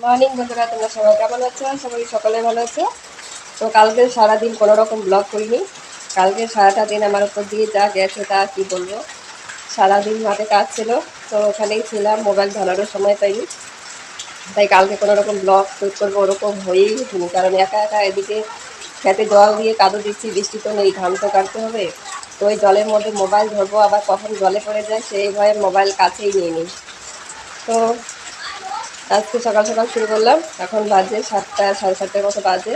Morning বন্ধুরা, তোমরা সবাই কেমন আছো? সবাই সকালে ভালো আছো? তো কালকে সারাদিন কোনো রকম ব্লগ করিনি। কালকে সারাটা দিন আমার উপর দিয়ে যা গেছে তা কী বলবো। সারাদিন মাঠে কাজ ছিল, তো ওখানেই ছিলাম, মোবাইল ধরারও সময় পাইনি। তাই কালকে কোনো রকম ব্লগ শ্যুট করবো ওরকম হয়েই উঠিনি, কারণ একা একা এদিকে খেতে জল দিয়ে কাদো দিচ্ছি, বৃষ্টি তো নেই, ধান তো কাটতে হবে। তো ওই জলের মধ্যে মোবাইল ধরবো, আবার কখন জলে পড়ে যায় সেই ভয়ে মোবাইল কাছেই নিয়ে নিই। তো আজকে সকাল সকাল শুরু করলাম, এখন বাজে 7টা, সাড়ে 7টার মতো বাজে।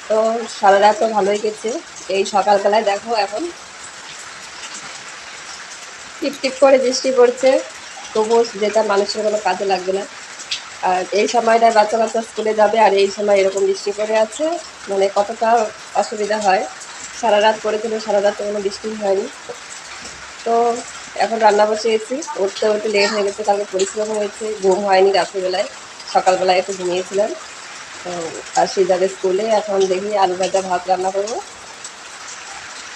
তো সারা রাত তো ভালোই গেছে। এই সকালবেলায় দেখো এখন টিপ টিপ করে বৃষ্টি পড়ছে, তবুও যেটা মানুষের কোনো কাজে লাগবে না। আর এই সময়টায় বাচ্চা বাচ্চা স্কুলে যাবে, আর এই সময় এরকম বৃষ্টি পড়ে আছে, মানে কতটা অসুবিধা হয়। সারা রাত পড়েছিল, সারা রাত কোনো বৃষ্টি হয়নি। তো এখন রান্না বসিয়েছি, উঠতে উঠতে লেট হয়ে গেছে, কালকে পরিশ্রম হয়েছে, ঘুম হয়নি রাত্রিবেলায়, সকালবেলায় একটু ঘুমিয়েছিলাম। তো আর সে যাবে স্কুলে, এখন দেখি আলু ভাজা ভাত রান্না করবো।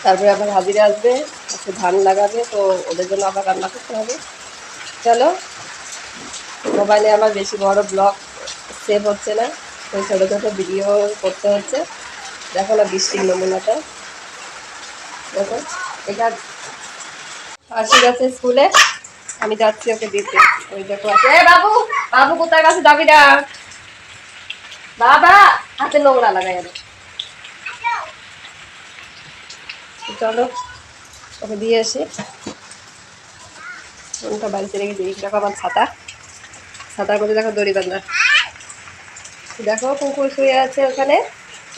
তারপরে আবার হাজিরা আসবে, একটু ধান লাগাবে, তো ওদের জন্য আবার রান্না করতে হবে। চলো, মোবাইলে আমার বেশি বড় ব্লগ সেভ হচ্ছে না, তো ছোটো ছোটো ভিডিও করতে হচ্ছে। দেখো না বৃষ্টির নমুনাটা, দেখো। এটা আসি গেছে স্কুলে, আমি যাচ্ছি ওকে দিতে। ওই দেখো আছে, বাবু বাবু কোথায় গেছে, যাবি না বাবা, হাতে নোংরা লাগাই। চলো ওকে দিয়ে আসি। ফোনটা বাড়িতে রেখে দিই। দেখো আমার ছাতা, ছাতার মধ্যে দেখো দড়ি বাঁধা। দেখো কুকুর শুয়ে আছে ওখানে,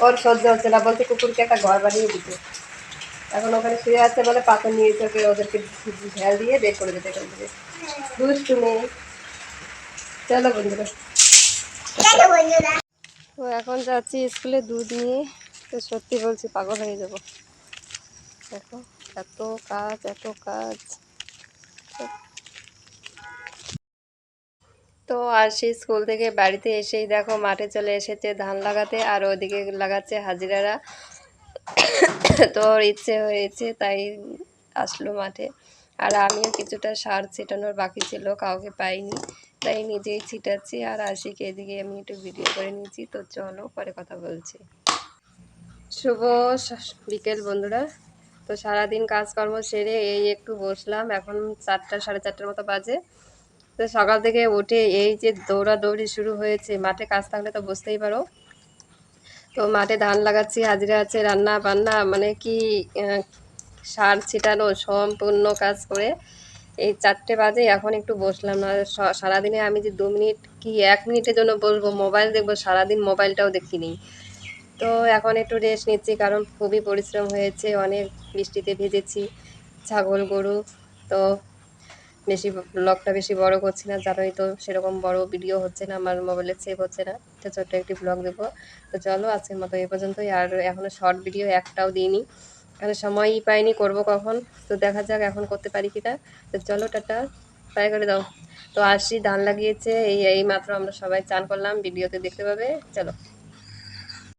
ওর সহ্য হচ্ছে না, বলছে কুকুরকে একটা ঘর বানিয়ে দিতে। এখন ওখানে শুয়ে আছে বলে পাথর নিয়েছে, ওকে ওদেরকে ঝেল দিয়ে বের করে দিতে এখান থেকে। দুষ্টু মেয়ে। চলো বন্ধুরা, তো এখন যাচ্ছি স্কুলে দুধ নিয়ে। তো সত্যি বলছি পাগল হয়ে যাব। দেখো এত কাজ, এত কাজ। তো আর সেই স্কুল থেকে বাড়িতে এসেই দেখো মাঠে চলে এসেছে ধান লাগাতে, আর ওদিকে লাগাচ্ছে হাজিরারা। তো ওর ইচ্ছে হয়েছে তাই আসলো মাঠে। আর আমিও কিছুটা সার ছিটানোর বাকি ছিল, কাউকে পাইনি, তাই নিজেই ছিটাচ্ছি। আর আশিকে এদিকে আমি একটু ভিডিও করে নিয়েছি। তো চলো পরে কথা বলছি। শুভ বিকেল বন্ধুরা। তো সারাদিন কাজকর্ম সেরে এই একটু বসলাম, এখন 4টা, সাড়ে 4টার মতো বাজে। তো সকাল থেকে উঠে এই যে দৌড়াদৌড়ি শুরু হয়েছে, মাঠে কাজ থাকলে তো বুঝতেই পারো। তো মাঠে ধান লাগাচ্ছি, হাজিরা আছে, রান্না বান্না, মানে কি সার ছিটানো, সম্পূর্ণ কাজ করে এই 4টে বাজে এখন একটু বসলাম। না সারাদিনে আমি যে 2 মিনিট কি 1 মিনিটের জন্য বসবো মোবাইল দেখবো, সারাদিন মোবাইলটাও দেখিনি। তো এখন একটু রেস্ট নিচ্ছি, কারণ খুবই পরিশ্রম হয়েছে, অনেক বৃষ্টিতে ভিজেছি, ছাগল গরু। তো বেশি ব্লগটা বেশি বড় করছি না, জানোই তো সেরকম বড় ভিডিও হচ্ছে না, আমার মোবাইলে সেভ হচ্ছে না, তো ছোট্ট একটি ব্লগ দেবো। তো চলো আজকের মতো এই পর্যন্তই। আর এখনও শর্ট ভিডিও একটাও দিইনি, কারণ সময়ই পাইনি, করব কখন। তো দেখা যাক এখন করতে পারি কিনা। তো চলো টাটা, বাই করে দাও। তো আসি, ধান লাগিয়েছে, এই মাত্র আমরা সবাই চান করলাম, ভিডিওতে দেখতে পাবে। চলো।